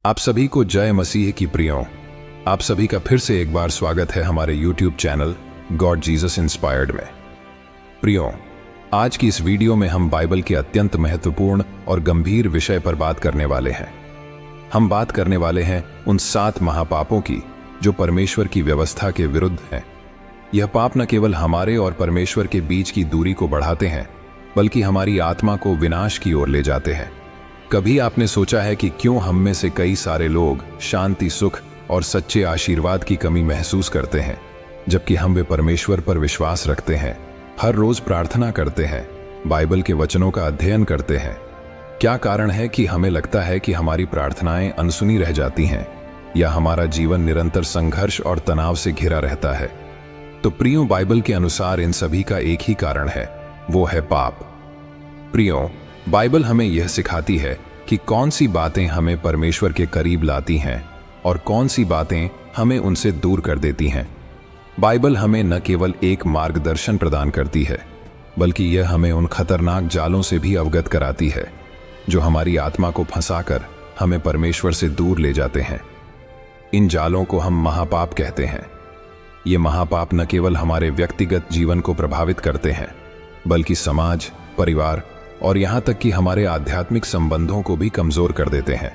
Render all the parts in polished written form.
आप सभी को जय मसीह की प्रियों। आप सभी का फिर से एक बार स्वागत है हमारे YouTube channel God Jesus inspired में। प्रियों, आज की इस वीडियो में हम बाइबल के अत्यंत महत्वपूर्ण और गंभीर विषय पर बात करने वाले हैं। हम बात करने वाले हैं उन 7 महापापों की जो परमेश्वर की व्यवस्था के विरुद्ध हैं। यह पाप न केवल हमारे और परमेश्वर के बीच की दूरी को बढ़ाते हैं, बल्कि हमारी आत्मा को विनाश की ओर ले जाते हैं। कभी आपने सोचा है कि क्यों हम में से कई सारे लोग शांति, सुख और सच्चे आशीर्वाद की कमी महसूस करते हैं, जबकि हम वे परमेश्वर पर विश्वास रखते हैं, हर रोज प्रार्थना करते हैं, बाइबल के वचनों का अध्ययन करते हैं? क्या कारण है कि हमें लगता है कि हमारी प्रार्थनाएं अनसुनी रह जाती हैं, या हमारा जीवन निरंतर संघर्ष और तनाव से घिरा रहता है? तो प्रियों, बाइबल के अनुसार इन सभी का एक ही कारण है, वो है पाप। प्रियों, बाइबल हमें यह सिखाती है कि कौन सी बातें हमें परमेश्वर के करीब लाती हैं और कौन सी बातें हमें उनसे दूर कर देती हैं। बाइबल हमें न केवल एक मार्गदर्शन प्रदान करती है, बल्कि यह हमें उन खतरनाक जालों से भी अवगत कराती है जो हमारी आत्मा को फंसाकर हमें परमेश्वर से दूर ले जाते हैं। इन जालों को हम महापाप कहते हैं। ये महापाप न केवल हमारे व्यक्तिगत जीवन को प्रभावित करते हैं, बल्कि समाज, परिवार और यहां तक कि हमारे आध्यात्मिक संबंधों को भी कमजोर कर देते हैं।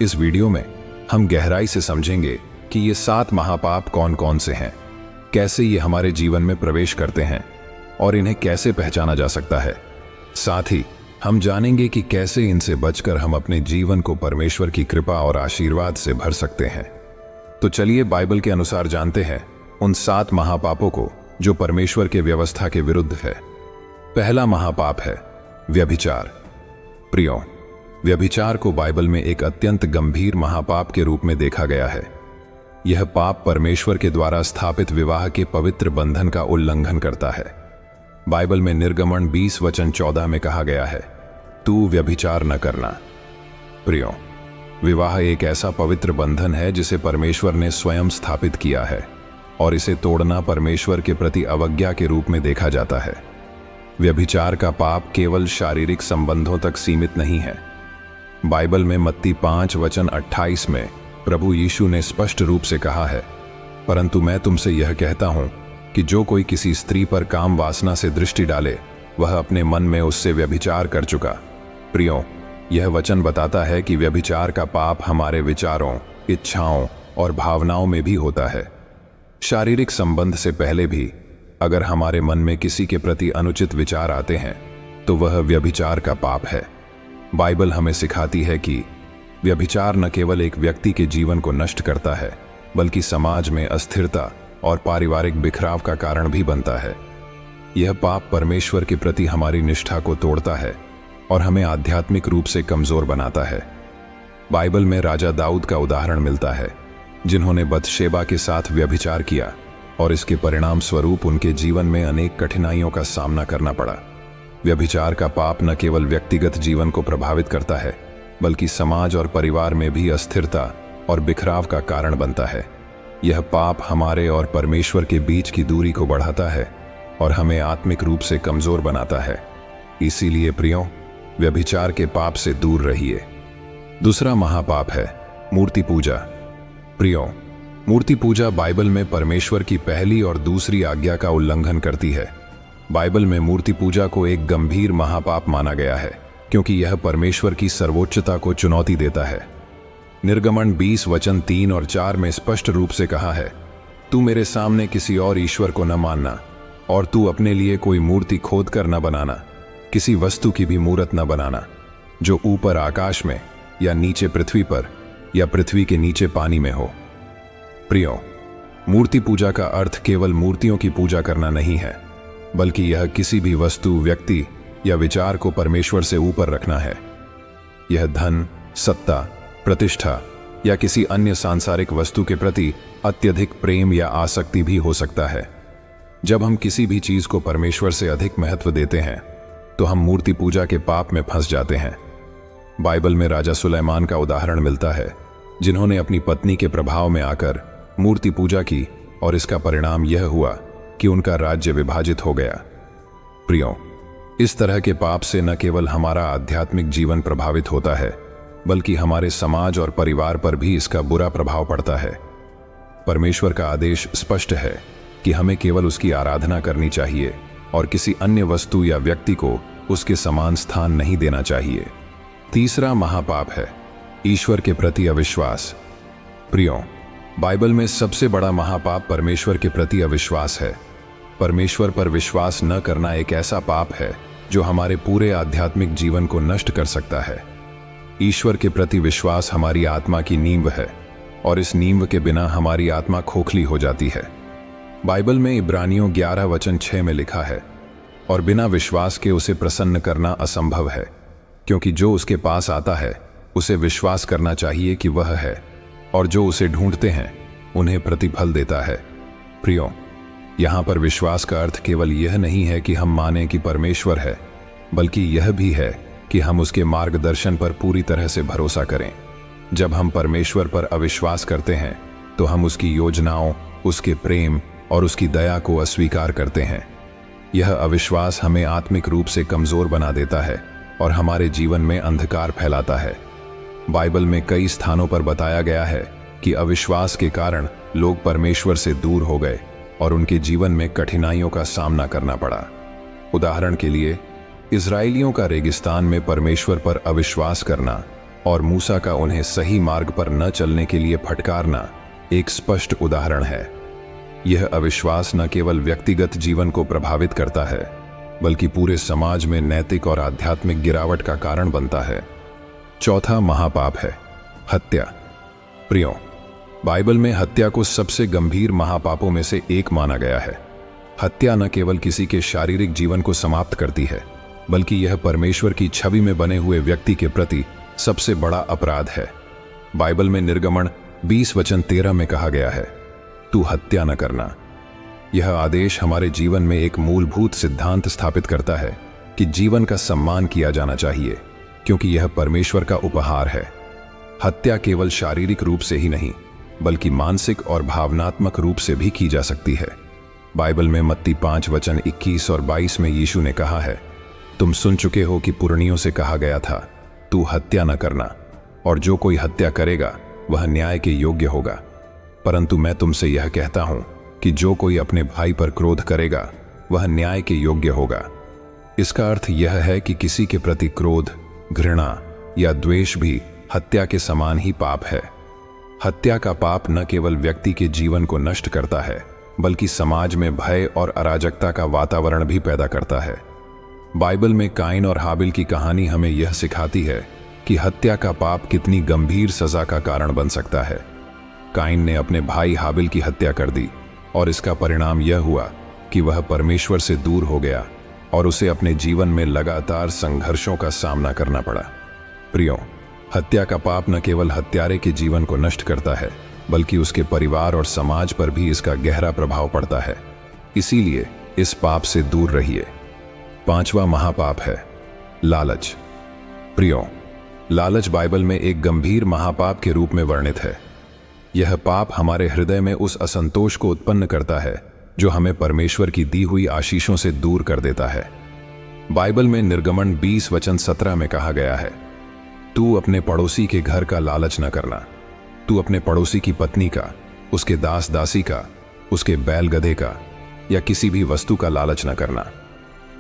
इस वीडियो में हम गहराई से समझेंगे कि ये 7 महापाप कौन कौन से हैं, कैसे ये हमारे जीवन में प्रवेश करते हैं और इन्हें कैसे पहचाना जा सकता है। साथ ही हम जानेंगे कि कैसे इनसे बचकर हम अपने जीवन को परमेश्वर की कृपा और आशीर्वाद से भर सकते हैं। तो चलिए बाइबल के अनुसार जानते हैं उन 7 महापापों को जो परमेश्वर के व्यवस्था के विरुद्ध है। पहला महापाप है व्यभिचार। प्रियों, व्यभिचार को बाइबल में एक अत्यंत गंभीर महापाप के रूप में देखा गया है। यह पाप परमेश्वर के द्वारा स्थापित विवाह के पवित्र बंधन का उल्लंघन करता है। बाइबल में निर्गमन 20:14 में कहा गया है, तू व्यभिचार न करना। प्रियों, विवाह एक ऐसा पवित्र बंधन है जिसे परमेश्वर ने स्वयं स्थापित किया है और इसे तोड़ना परमेश्वर के प्रति अवज्ञा के रूप में देखा जाता है। व्यभिचार का पाप केवल शारीरिक संबंधों तक सीमित नहीं है। बाइबल में मत्ती 5:28 में प्रभु यीशु ने स्पष्ट रूप से कहा है, परंतु मैं तुमसे यह कहता हूं कि जो कोई किसी स्त्री पर काम वासना से दृष्टि डाले, वह अपने मन में उससे व्यभिचार कर चुका। प्रियों, यह वचन बताता है कि व्यभिचार का पाप हमारे विचारों, इच्छाओं और भावनाओं में भी होता है। शारीरिक संबंध से पहले भी अगर हमारे मन में किसी के प्रति अनुचित विचार आते हैं, तो वह व्यभिचार का पाप है। बाइबल हमें सिखाती है कि व्यभिचार न केवल एक व्यक्ति के जीवन को नष्ट करता है, बल्कि समाज में अस्थिरता और पारिवारिक बिखराव का कारण भी बनता है। यह पाप परमेश्वर के प्रति हमारी निष्ठा को तोड़ता है और हमें आध्यात्मिक रूप से कमजोर बनाता है। बाइबल में राजा दाऊद का उदाहरण मिलता है, जिन्होंने बतशेबा के साथ व्यभिचार किया और इसके परिणाम स्वरूप उनके जीवन में अनेक कठिनाइयों का सामना करना पड़ा। व्यभिचार का पाप न केवल व्यक्तिगत जीवन को प्रभावित करता है, बल्कि समाज और परिवार में भी अस्थिरता और बिखराव का कारण बनता है। यह पाप हमारे और परमेश्वर के बीच की दूरी को बढ़ाता है और हमें आत्मिक रूप से कमजोर बनाता है। इसीलिए प्रियों, व्यभिचार के पाप से दूर रहिए। दूसरा महापाप है मूर्ति पूजा। प्रियों, मूर्ति पूजा बाइबल में परमेश्वर की पहली और दूसरी आज्ञा का उल्लंघन करती है। बाइबल में मूर्ति पूजा को एक गंभीर महापाप माना गया है, क्योंकि यह परमेश्वर की सर्वोच्चता को चुनौती देता है। निर्गमन 20:3 और 4 में स्पष्ट रूप से कहा है, तू मेरे सामने किसी और ईश्वर को न मानना, और तू अपने लिए कोई मूर्ति खोद कर न बनाना, किसी वस्तु की भी मूर्त न बनाना, जो ऊपर आकाश में या नीचे पृथ्वी पर या पृथ्वी के नीचे पानी में हो। प्रियों, मूर्ति पूजा का अर्थ केवल मूर्तियों की पूजा करना नहीं है, बल्कि यह किसी भी वस्तु, व्यक्ति या विचार को परमेश्वर से ऊपर रखना है। यह धन, सत्ता, प्रतिष्ठा या किसी अन्य सांसारिक वस्तु के प्रति अत्यधिक प्रेम या आसक्ति भी हो सकता है। जब हम किसी भी चीज को परमेश्वर से अधिक महत्व देते हैं, तो हम मूर्ति पूजा के पाप में फंस जाते हैं। बाइबल में राजा सुलेमान का उदाहरण मिलता है, जिन्होंने अपनी पत्नी के प्रभाव में आकर मूर्ति पूजा की और इसका परिणाम यह हुआ कि उनका राज्य विभाजित हो गया। प्रियों, इस तरह के पाप से न केवल हमारा आध्यात्मिक जीवन प्रभावित होता है, बल्कि हमारे समाज और परिवार पर भी इसका बुरा प्रभाव पड़ता है। परमेश्वर का आदेश स्पष्ट है कि हमें केवल उसकी आराधना करनी चाहिए और किसी अन्य वस्तु या व्यक्ति को उसके समान स्थान नहीं देना चाहिए। तीसरा महापाप है ईश्वर के प्रति अविश्वास। प्रियों, बाइबल में सबसे बड़ा महापाप परमेश्वर के प्रति अविश्वास है। परमेश्वर पर विश्वास न करना एक ऐसा पाप है जो हमारे पूरे आध्यात्मिक जीवन को नष्ट कर सकता है। ईश्वर के प्रति विश्वास हमारी आत्मा की नींव है और इस नींव के बिना हमारी आत्मा खोखली हो जाती है। बाइबल में इब्रानियों 11:6 में लिखा है, और बिना विश्वास के उसे प्रसन्न करना असंभव है, क्योंकि जो उसके पास आता है उसे विश्वास करना चाहिए कि वह है, और जो उसे ढूंढते हैं उन्हें प्रतिफल देता है। प्रियों, यहाँ पर विश्वास का अर्थ केवल यह नहीं है कि हम मानें कि परमेश्वर है, बल्कि यह भी है कि हम उसके मार्गदर्शन पर पूरी तरह से भरोसा करें। जब हम परमेश्वर पर अविश्वास करते हैं तो हम उसकी योजनाओं, उसके प्रेम और उसकी दया को अस्वीकार करते हैं। यह अविश्वास हमें आत्मिक रूप से कमजोर बना देता है और हमारे जीवन में अंधकार फैलाता है। बाइबल में कई स्थानों पर बताया गया है कि अविश्वास के कारण लोग परमेश्वर से दूर हो गए और उनके जीवन में कठिनाइयों का सामना करना पड़ा। उदाहरण के लिए, इजरायलियों का रेगिस्तान में परमेश्वर पर अविश्वास करना और मूसा का उन्हें सही मार्ग पर न चलने के लिए फटकारना एक स्पष्ट उदाहरण है। यह अविश्वास न केवल व्यक्तिगत जीवन को प्रभावित करता है, बल्कि पूरे समाज में नैतिक और आध्यात्मिक गिरावट का कारण बनता है। चौथा महापाप है हत्या। प्रियों, बाइबल में हत्या को सबसे गंभीर महापापों में से एक माना गया है। हत्या न केवल किसी के शारीरिक जीवन को समाप्त करती है, बल्कि यह परमेश्वर की छवि में बने हुए व्यक्ति के प्रति सबसे बड़ा अपराध है। बाइबल में निर्गमन 20:13 में कहा गया है, तू हत्या न करना। यह आदेश हमारे जीवन में एक मूलभूत सिद्धांत स्थापित करता है कि जीवन का सम्मान किया जाना चाहिए, क्योंकि यह परमेश्वर का उपहार है। हत्या केवल शारीरिक रूप से ही नहीं, बल्कि मानसिक और भावनात्मक रूप से भी की जा सकती है। बाइबल में मत्ती 5:21 और 22 में यीशु ने कहा है, तुम सुन चुके हो कि पुरनियों से कहा गया था, तू हत्या न करना, और जो कोई हत्या करेगा वह न्याय के योग्य होगा। परंतु मैं तुमसे यह कहता हूं कि जो कोई अपने भाई पर क्रोध करेगा वह न्याय के योग्य होगा। इसका अर्थ यह है कि किसी के प्रति क्रोध, घृणा या द्वेष भी हत्या के समान ही पाप है। हत्या का पाप न केवल व्यक्ति के जीवन को नष्ट करता है, बल्कि समाज में भय और अराजकता का वातावरण भी पैदा करता है। बाइबल में काइन और हाबिल की कहानी हमें यह सिखाती है कि हत्या का पाप कितनी गंभीर सजा का कारण बन सकता है। काइन ने अपने भाई हाबिल की हत्या कर दी और इसका परिणाम यह हुआ कि वह परमेश्वर से दूर हो गया और उसे अपने जीवन में लगातार संघर्षों का सामना करना पड़ा। प्रियों, हत्या का पाप न केवल हत्यारे के जीवन को नष्ट करता है, बल्कि उसके परिवार और समाज पर भी इसका गहरा प्रभाव पड़ता है। इसीलिए इस पाप से दूर रहिए। पांचवा महापाप है लालच। प्रियों, लालच बाइबल में एक गंभीर महापाप के रूप में वर्णित है। यह पाप हमारे हृदय में उस असंतोष को उत्पन्न करता है जो हमें परमेश्वर की दी हुई आशीषों से दूर कर देता है। बाइबल में निर्गमन 20:17 में कहा गया है, तू अपने पड़ोसी के घर का लालच न करना। तू अपने पड़ोसी की पत्नी का, उसके दास दासी का, उसके बैल गधे का या किसी भी वस्तु का लालच न करना।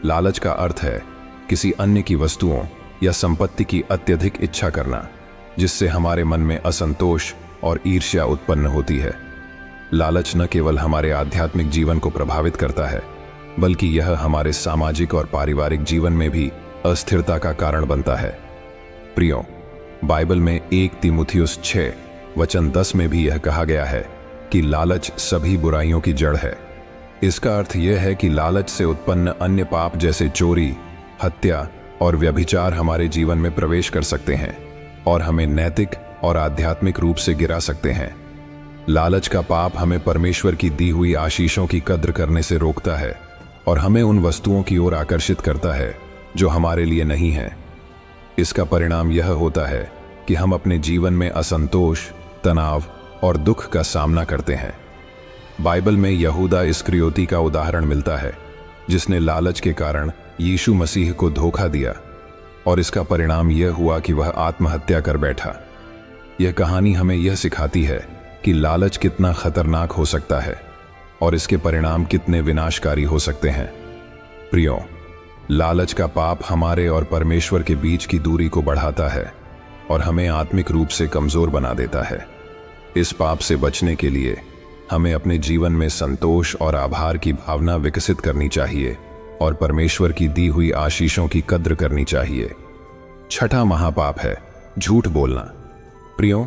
लालच का अर्थ है किसी अन्य की वस्तुओं या संपत्ति की अत्यधिक इच्छा करना, जिससे हमारे मन में असंतोष और ईर्ष्या उत्पन्न होती है। लालच न केवल हमारे आध्यात्मिक जीवन को प्रभावित करता है, बल्कि यह हमारे सामाजिक और पारिवारिक जीवन में भी अस्थिरता का कारण बनता है। प्रियों, बाइबल में 1 तीमुथियुस 6:10 में भी यह कहा गया है कि लालच सभी बुराइयों की जड़ है। इसका अर्थ यह है कि लालच से उत्पन्न अन्य पाप जैसे चोरी, हत्या और व्यभिचार हमारे जीवन में प्रवेश कर सकते हैं और हमें नैतिक और आध्यात्मिक रूप से गिरा सकते हैं। लालच का पाप हमें परमेश्वर की दी हुई आशीषों की कद्र करने से रोकता है और हमें उन वस्तुओं की ओर आकर्षित करता है जो हमारे लिए नहीं है। इसका परिणाम यह होता है कि हम अपने जीवन में असंतोष, तनाव और दुख का सामना करते हैं। बाइबल में यहूदा इस्करियोती का उदाहरण मिलता है, जिसने लालच के कारण यीशु मसीह को धोखा दिया। और इसका परिणाम यह हुआ कि वह आत्महत्या कर बैठा। यह कहानी हमें यह सिखाती है कि लालच कितना खतरनाक हो सकता है और इसके परिणाम कितने विनाशकारी हो सकते हैं। प्रियो, लालच का पाप हमारे और परमेश्वर के बीच की दूरी को बढ़ाता है और हमें आत्मिक रूप से कमजोर बना देता है। इस पाप से बचने के लिए हमें अपने जीवन में संतोष और आभार की भावना विकसित करनी चाहिए और परमेश्वर की दी हुई आशीषों की कद्र करनी चाहिए। छठा महापाप है झूठ बोलना। प्रियो,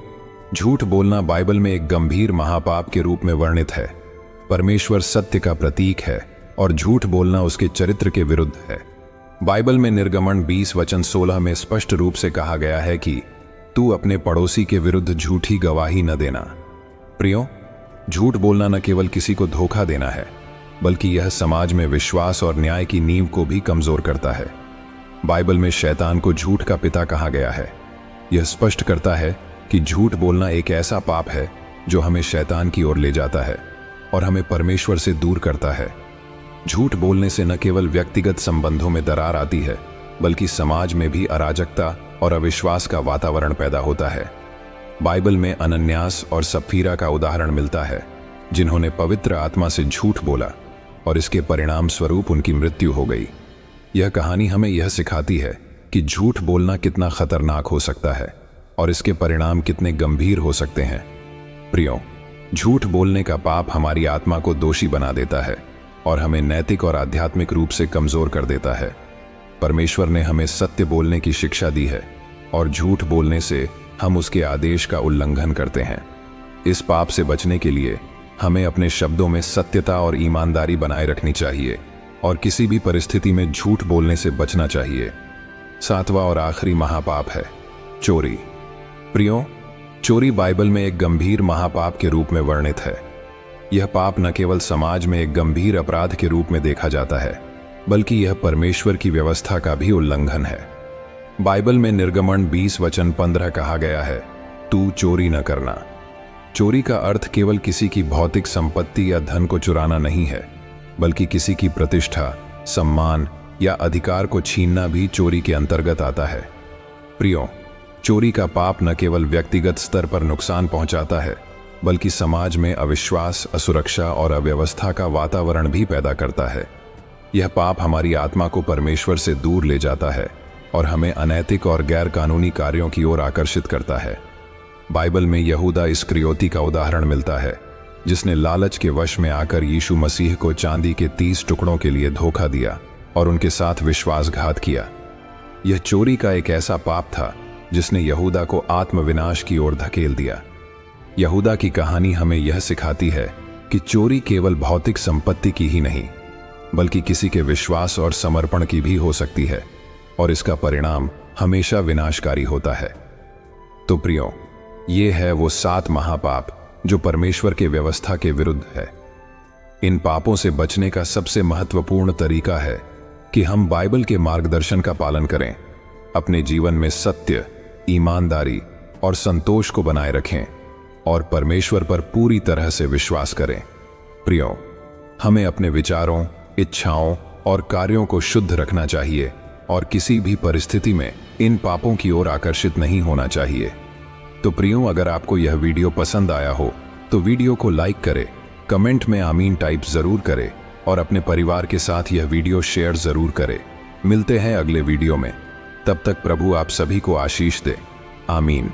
झूठ बोलना बाइबल में एक गंभीर महापाप के रूप में वर्णित है। परमेश्वर सत्य का प्रतीक है और झूठ बोलना उसके चरित्र के विरुद्ध है। बाइबल में निर्गमन 20:16 में स्पष्ट रूप से कहा गया है कि तू अपने पड़ोसी के विरुद्ध झूठी गवाही न देना। प्रियो, झूठ बोलना न केवल किसी को धोखा देना है, बल्कि यह समाज में विश्वास और न्याय की नींव को भी कमजोर करता है। बाइबल में शैतान को झूठ का पिता कहा गया है। यह स्पष्ट करता है कि झूठ बोलना एक ऐसा पाप है जो हमें शैतान की ओर ले जाता है और हमें परमेश्वर से दूर करता है। झूठ बोलने से न केवल व्यक्तिगत संबंधों में दरार आती है, बल्कि समाज में भी अराजकता और अविश्वास का वातावरण पैदा होता है। बाइबल में अनन्यास और सफीरा का उदाहरण मिलता है, जिन्होंने पवित्र आत्मा से झूठ बोला और इसके परिणाम स्वरूप उनकी मृत्यु हो गई। यह कहानी हमें यह सिखाती है कि झूठ बोलना कितना खतरनाक हो सकता है और इसके परिणाम कितने गंभीर हो सकते हैं। प्रियो, झूठ बोलने का पाप हमारी आत्मा को दोषी बना देता है और हमें नैतिक और आध्यात्मिक रूप से कमजोर कर देता है। परमेश्वर ने हमें सत्य बोलने की शिक्षा दी है और झूठ बोलने से हम उसके आदेश का उल्लंघन करते हैं। इस पाप से बचने के लिए हमें अपने शब्दों में सत्यता और ईमानदारी बनाए रखनी चाहिए और किसी भी परिस्थिति में झूठ बोलने से बचना चाहिए। सातवां और आखिरी महापाप है चोरी। प्रियो, चोरी बाइबल में एक गंभीर महापाप के रूप में वर्णित है। यह पाप न केवल समाज में एक गंभीर अपराध के रूप में देखा जाता है, बल्कि यह परमेश्वर की व्यवस्था का भी उल्लंघन है। बाइबल में निर्गमन 20:15 कहा गया है, तू चोरी न करना। चोरी का अर्थ केवल किसी की भौतिक संपत्ति या धन को चुराना नहीं है, बल्कि किसी की प्रतिष्ठा, सम्मान या अधिकार को छीनना भी चोरी के अंतर्गत आता है। प्रियो, चोरी का पाप न केवल व्यक्तिगत स्तर पर नुकसान पहुंचाता है, बल्कि समाज में अविश्वास, असुरक्षा और अव्यवस्था का वातावरण भी पैदा करता है। यह पाप हमारी आत्मा को परमेश्वर से दूर ले जाता है और हमें अनैतिक और गैर कानूनी कार्यों की ओर आकर्षित करता है। बाइबल में यहूदा इस्करियोती का उदाहरण मिलता है, जिसने लालच के वश में आकर यीशु मसीह को चांदी के 30 टुकड़ों के लिए धोखा दिया और उनके साथ विश्वासघात किया। यह चोरी का एक ऐसा पाप था जिसने यहूदा को आत्मविनाश की ओर धकेल दिया। यहूदा की कहानी हमें यह सिखाती है कि चोरी केवल भौतिक संपत्ति की ही नहीं, बल्कि किसी के विश्वास और समर्पण की भी हो सकती है और इसका परिणाम हमेशा विनाशकारी होता है। तो प्रियो, ये है वो 7 महापाप जो परमेश्वर के व्यवस्था के विरुद्ध है। इन पापों से बचने का सबसे महत्वपूर्ण तरीका है कि हम बाइबल के मार्गदर्शन का पालन करें, अपने जीवन में सत्य, ईमानदारी और संतोष को बनाए रखें और परमेश्वर पर पूरी तरह से विश्वास करें। प्रियो, हमें अपने विचारों, इच्छाओं और कार्यों को शुद्ध रखना चाहिए और किसी भी परिस्थिति में इन पापों की ओर आकर्षित नहीं होना चाहिए। तो प्रियो, अगर आपको यह वीडियो पसंद आया हो तो वीडियो को लाइक करें, कमेंट में आमीन टाइप जरूर करें और अपने परिवार के साथ यह वीडियो शेयर जरूर करें। मिलते हैं अगले वीडियो में, तब तक प्रभु आप सभी को आशीष दे। आमीन।